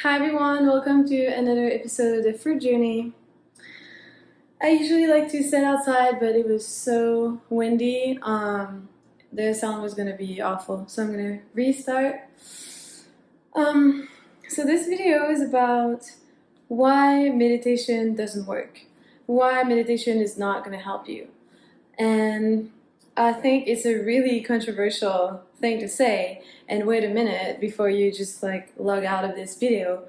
Hi everyone, welcome to another episode of the Fruit Journey. I usually like to sit outside, but it was so windy. The sound was gonna be awful, so I'm gonna restart. So this video is about why meditation doesn't work, why meditation is not gonna help you. And I think it's a really controversial thing to say. And wait a minute before you just like log out of this video,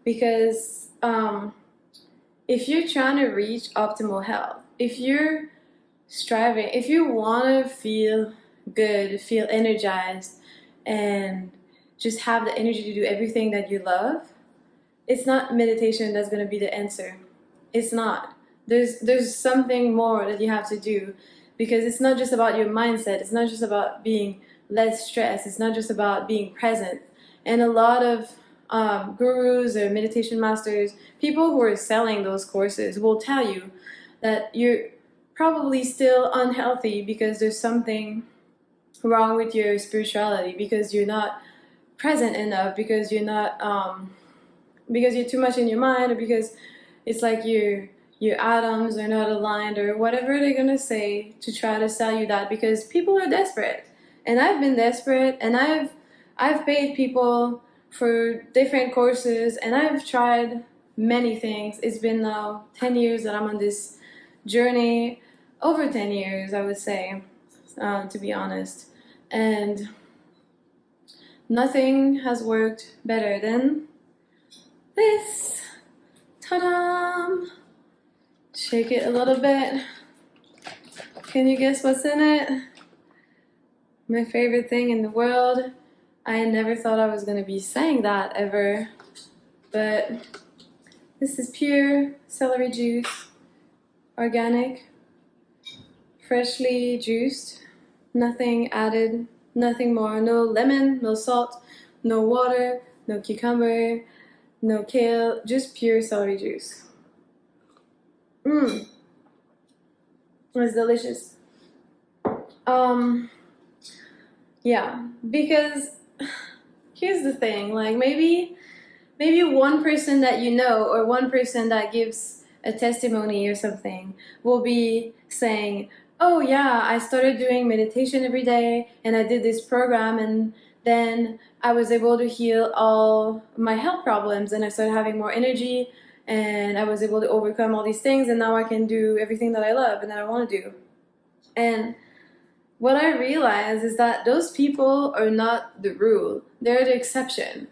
because if you're trying to reach optimal health, if you're striving, if you want to feel good, feel energized, and just have the energy to do everything that you love, it's not meditation that's going to be the answer. It's not. There's something more that you have to do, because it's not just about your mindset. It's not just about being less stressed. It's not just about being present. And a lot of gurus or meditation masters, people who are selling those courses, will tell you that you're probably still unhealthy because there's something wrong with your spirituality, because you're not present enough, because you're not because you're too much in your mind, or because it's like your atoms are not aligned, or whatever they're gonna say to try to sell you that, because people are desperate. And I've been desperate, and I've paid people for different courses, and I've tried many things. It's been now 10 years that I'm on this journey, over 10 years I would say, to be honest, and nothing has worked better than this. Ta-da! Shake it a little bit. Can you guess what's in it? My favorite thing in the world. I never thought I was gonna be saying that ever, but this is pure celery juice, organic, freshly juiced, nothing added, nothing more, no lemon, no salt, no water, no cucumber, no kale, just pure celery juice. It's delicious. Yeah, because here's the thing, like maybe one person that you know, or one person that gives a testimony or something, will be saying, oh yeah, I started doing meditation every day, and I did this program, and then I was able to heal all my health problems, and I started having more energy, and I was able to overcome all these things, and now I can do everything that I love and that I want to do. And what I realize is that those people are not the rule, they're the exception.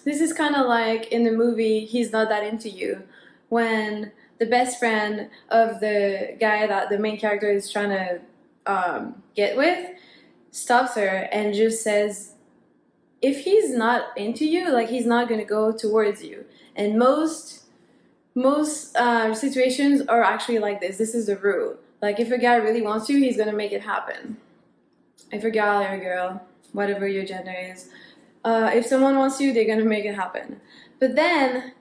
This is kind of like in the movie He's Not That Into You, when the best friend of the guy that the main character is trying to get with stops her and just says, if he's not into you, like, he's not going to go towards you. And most situations are actually like this. This is the rule. Like, if a guy really wants you, he's gonna make it happen. If a guy or a girl, whatever your gender is, if someone wants you, they're gonna make it happen. But then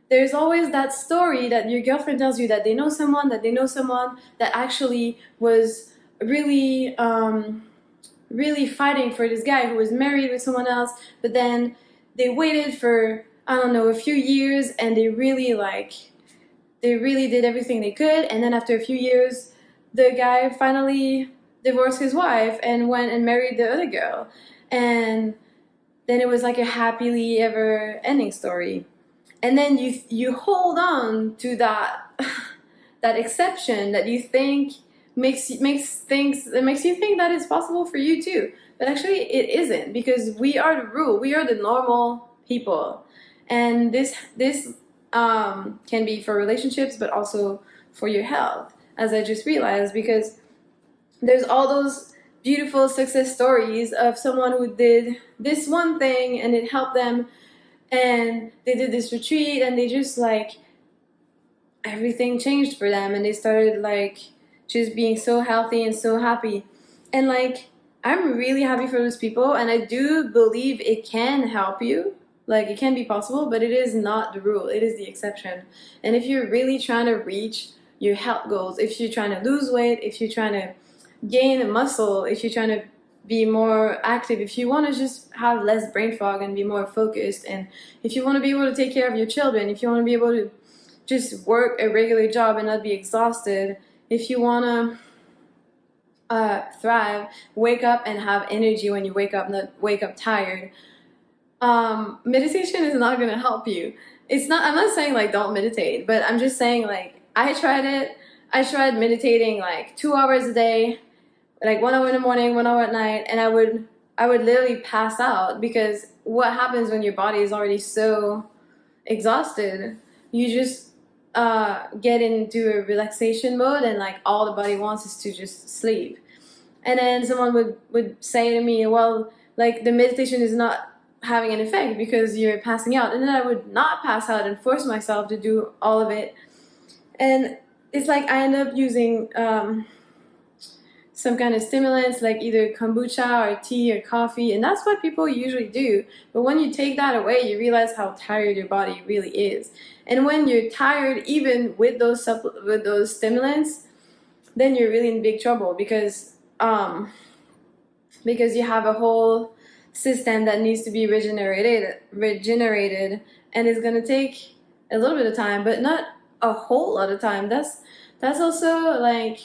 there's always that story that your girlfriend tells you, that they know someone that actually was really really fighting for this guy who was married with someone else, but then they waited for, I don't know, a few years, and they really did everything they could, and then after a few years, the guy finally divorced his wife and went and married the other girl. And then it was like a happily ever ending story. And then you hold on to that that exception that you think makes you think that it's possible for you too. But actually it isn't, because we are the rule. We are the normal people. And this can be for relationships, but also for your health, as I just realized, because there's all those beautiful success stories of someone who did this one thing and it helped them, and they did this retreat, and they just like, everything changed for them, and they started like just being so healthy and so happy. And like, I'm really happy for those people, and I do believe it can help you. Like, it can be possible, but it is not the rule. It is the exception. And if you're really trying to reach your health goals, if you're trying to lose weight, if you're trying to gain muscle, if you're trying to be more active, if you want to just have less brain fog and be more focused, and if you want to be able to take care of your children, if you want to be able to just work a regular job and not be exhausted, if you want to thrive, wake up and have energy when you wake up, not wake up tired, meditation is not going to help you. It's not, I'm not saying like don't meditate, but I'm just saying like I tried it. I tried meditating like 2 hours a day, like 1 hour in the morning, 1 hour at night, and I would literally pass out, because what happens when your body is already so exhausted, you just get into a relaxation mode, and like all the body wants is to just sleep. And then someone would say to me, well, like the meditation is not having an effect because you're passing out. And then I would not pass out and force myself to do all of it. And it's like I end up using some kind of stimulants, like either kombucha or tea or coffee, and that's what people usually do. But when you take that away, you realize how tired your body really is. And when you're tired, even with those stimulants, then you're really in big trouble, because you have a whole system that needs to be regenerated, and it's gonna take a little bit of time, but not a whole lot of time. That's also like,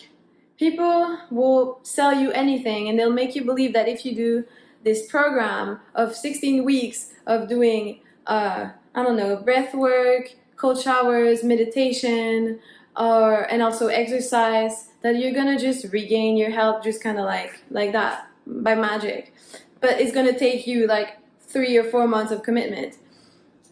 people will sell you anything, and they'll make you believe that if you do this program of 16 weeks of doing I don't know, breath work, cold showers, meditation, and also exercise, that you're gonna just regain your health just kind of like that by magic. But it's gonna take you like 3 or 4 months of commitment.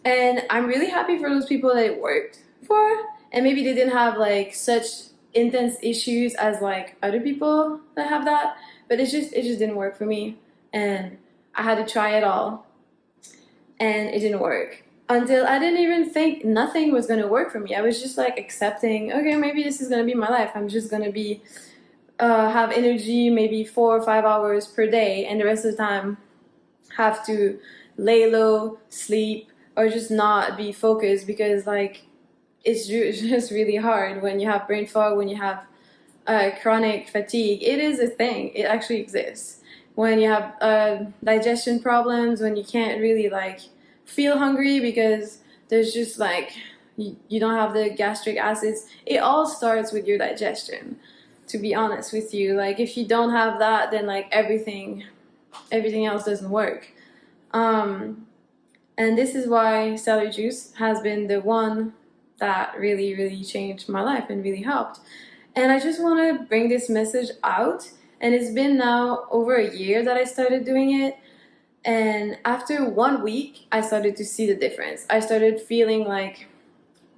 And I'm really happy for those people that it worked for, and maybe they didn't have like such intense issues as like other people that have that, but it just didn't work for me, and I had to try it all, and it didn't work until I didn't even think nothing was going to work for me. I was just like accepting, okay, maybe this is going to be my life. I'm just going to be have energy maybe 4 or 5 hours per day, and the rest of the time have to lay low, sleep, or just not be focused, because like it's just really hard when you have brain fog, when you have chronic fatigue. It is a thing. It actually exists. When you have digestion problems, when you can't really like feel hungry because there's just like you don't have the gastric acids. It all starts with your digestion, to be honest with you. Like if you don't have that, then like everything else doesn't work. And this is why celery juice has been the one that really, really changed my life and really helped. And I just want to bring this message out. And it's been now over a year that I started doing it. And after 1 week, I started to see the difference. I started feeling like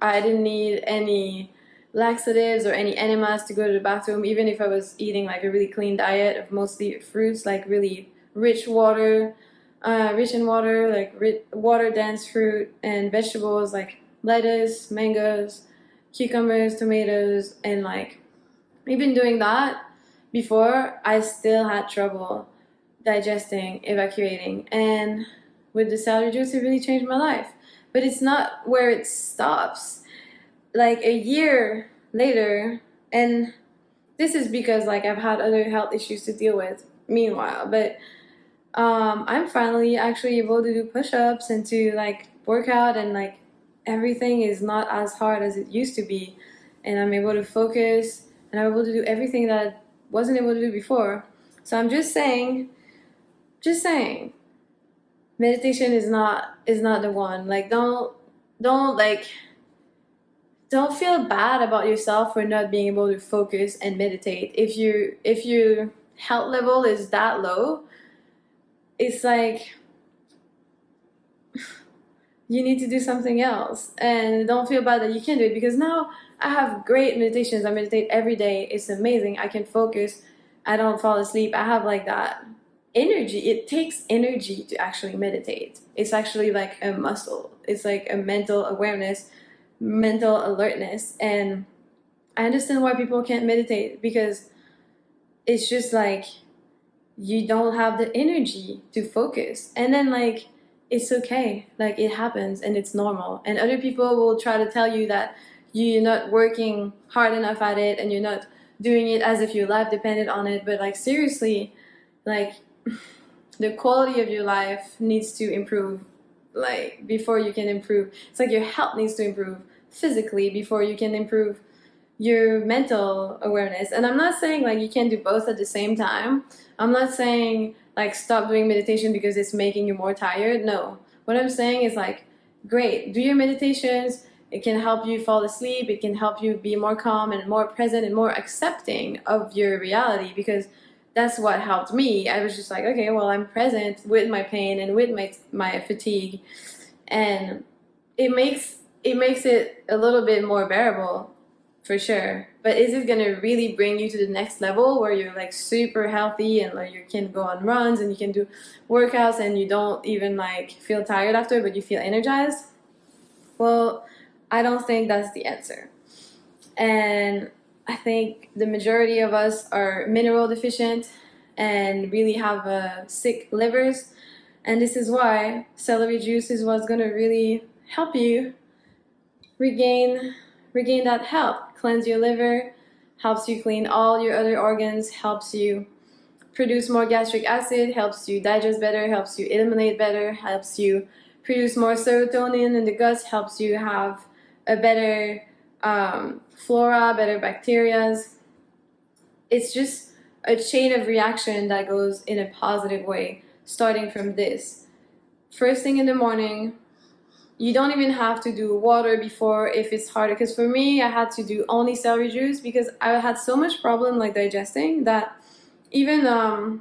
I didn't need any laxatives or any enemas to go to the bathroom, even if I was eating like a really clean diet of mostly fruits, like really rich in water, like water-dense fruit and vegetables like lettuce, mangoes, cucumbers, tomatoes, and like even doing that before, I still had trouble digesting, evacuating, and with the celery juice, it really changed my life. But it's not where it stops. Like a year later, and this is because like I've had other health issues to deal with meanwhile, but I'm finally actually able to do push-ups and to like work out, and like everything is not as hard as it used to be, and I'm able to focus, and I'm able to do everything that I wasn't able to do before. So I'm just saying, meditation is not the one. Like don't feel bad about yourself for not being able to focus and meditate. If your health level is that low, it's like you need to do something else, and don't feel bad that you can't do it, because now I have great meditations. I meditate every day. It's amazing. I can focus. I don't fall asleep. I have like that energy. It takes energy to actually meditate. It's actually like a muscle. It's like a mental awareness, mental alertness. And I understand why people can't meditate, because it's just like you don't have the energy to focus. And then like it's okay, like it happens and it's normal. And other people will try to tell you that you're not working hard enough at it, and you're not doing it as if your life depended on it. But like seriously, like the quality of your life needs to improve, like before you can improve. It's like your health needs to improve physically before you can improve your mental awareness. And I'm not saying like you can do both at the same time. I'm not saying like stop doing meditation because it's making you more tired. No. What I'm saying is like, great, do your meditations. It can help you fall asleep. It can help you be more calm and more present and more accepting of your reality, because that's what helped me. I was just like, okay, well, I'm present with my pain and with my fatigue, and it makes it a little bit more bearable, for sure. But is it gonna really bring you to the next level where you're like super healthy and like you can go on runs and you can do workouts and you don't even like feel tired after, but you feel energized? Well, I don't think that's the answer. And I think the majority of us are mineral deficient and really have sick livers. And this is why celery juice is what's going to really help you regain that health, cleanse your liver, helps you clean all your other organs, helps you produce more gastric acid, helps you digest better, helps you eliminate better, helps you produce more serotonin in the guts, helps you have a better flora, better bacteria. It's just a chain of reaction that goes in a positive way, starting from this. First thing in the morning, you don't even have to do water before if it's harder. Because for me, I had to do only celery juice because I had so much problem like digesting that even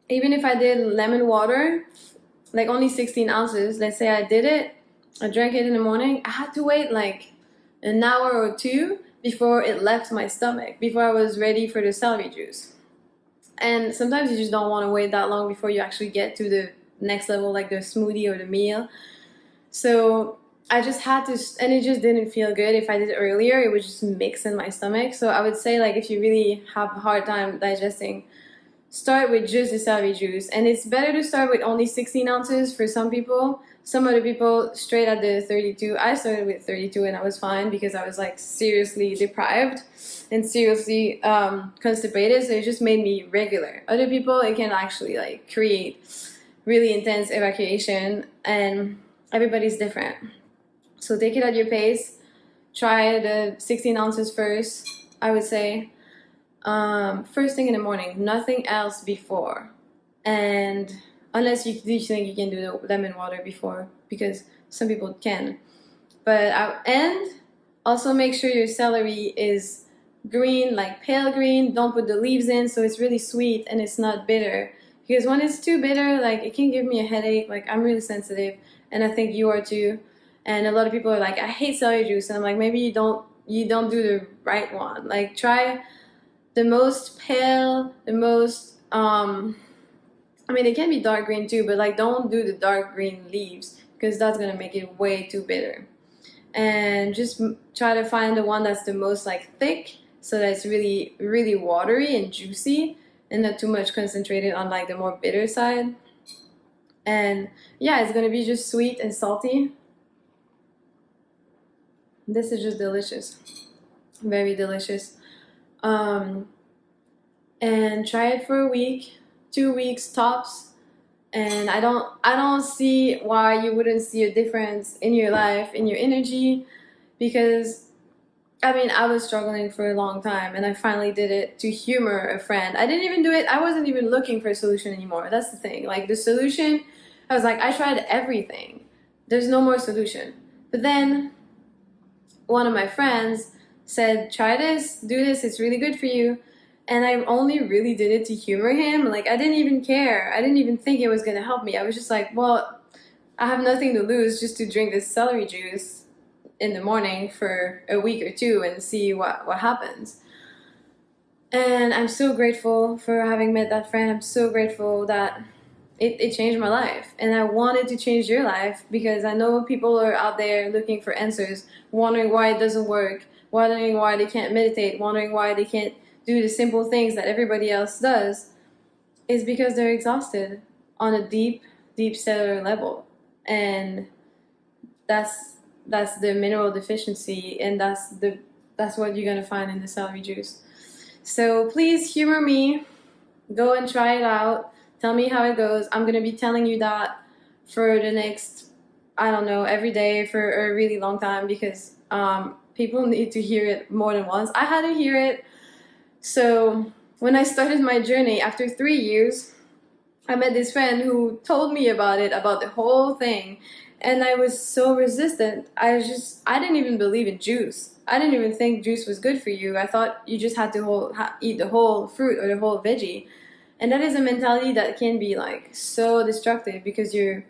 if I did lemon water, like only 16 ounces, let's say I did it, I drank it in the morning, I had to wait like an hour or two before it left my stomach, before I was ready for the celery juice. And sometimes you just don't want to wait that long before you actually get to the next level, like the smoothie or the meal. So I just had to, and it just didn't feel good. If I did it earlier, it would just mix in my stomach. So I would say, like, if you really have a hard time digesting, start with just the celery juice. And it's better to start with only 16 ounces for some people. Some other people straight at the 32. I started with 32 and I was fine because I was like seriously deprived and seriously constipated. So it just made me regular. Other people, it can actually like create really intense evacuation, and everybody's different. So take it at your pace. Try the 16 ounces first, I would say. First thing in the morning, nothing else before. And unless you think you can do the lemon water before, because some people can. And also make sure your celery is green, like pale green. Don't put the leaves in, so it's really sweet and it's not bitter. Because when it's too bitter, like it can give me a headache. Like I'm really sensitive, and I think you are too. And a lot of people are like, I hate celery juice, and I'm like, maybe you don't do the right one. Like try the most pale, the most I mean, it can be dark green too, but like don't do the dark green leaves because that's gonna make it way too bitter. And just try to find the one that's the most like thick, so that it's really, really watery and juicy, and not too much concentrated on like the more bitter side. And yeah, it's gonna be just sweet and salty. This is just delicious, very delicious. And try it for a week, 2 weeks tops. And I don't see why you wouldn't see a difference in your life, in your energy, because I mean, I was struggling for a long time, and I finally did it to humor a friend. I didn't even do it. I wasn't even looking for a solution anymore. That's the thing. Like the solution, I was like, I tried everything. There's no more solution. But then one of my friends said, try this, do this, it's really good for you. And I only really did it to humor him. Like I didn't even care. I didn't even think it was gonna help me. I was just like, well, I have nothing to lose just to drink this celery juice in the morning for a week or two and see what happens. And I'm so grateful for having met that friend. I'm so grateful that it changed my life. And I wanted to change your life because I know people are out there looking for answers, wondering why it doesn't work, wondering why they can't meditate, wondering why they can't do the simple things that everybody else does. Is because they're exhausted on a deep, deep cellular level. And that's the mineral deficiency, and that's what you're gonna find in the celery juice. So please humor me. Go and try it out. Tell me how it goes. I'm gonna be telling you that for the next, I don't know, every day for a really long time, because people need to hear it more than once. I had to hear it. So when I started my journey after 3 years, I met this friend who told me about it, about the whole thing, and I was so resistant. I didn't even believe in juice. I didn't even think juice was good for you. I thought you just had to eat the whole fruit or the whole veggie, and that is a mentality that can be like so destructive, because you're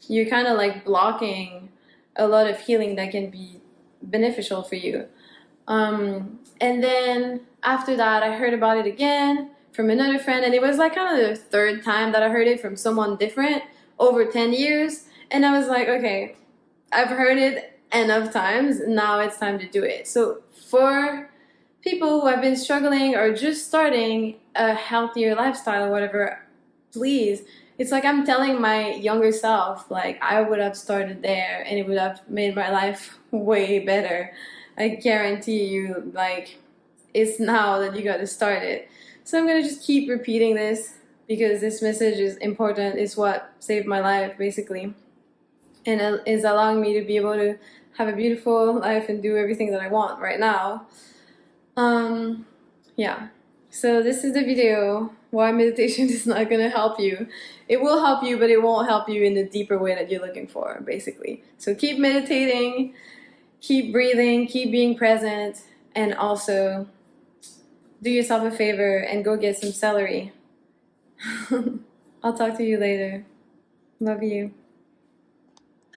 kind of like blocking a lot of healing that can be beneficial for you. And then after that, I heard about it again from another friend, and it was like kind of the third time that I heard it from someone different over 10 years. And I was like, okay, I've heard it enough times, now it's time to do it. So for people who have been struggling or just starting a healthier lifestyle or whatever, please, it's like I'm telling my younger self, like I would have started there and it would have made my life way better. I guarantee you, like, it's now that you gotta start it. So I'm gonna just keep repeating this because this message is important. It's what saved my life, basically, and is allowing me to be able to have a beautiful life and do everything that I want right now. Yeah. So this is the video why meditation is not gonna help you. It will help you, but it won't help you in the deeper way that you're looking for, basically. So keep meditating, keep breathing, keep being present, and also do yourself a favor and go get some celery. I'll talk to you later. Love you.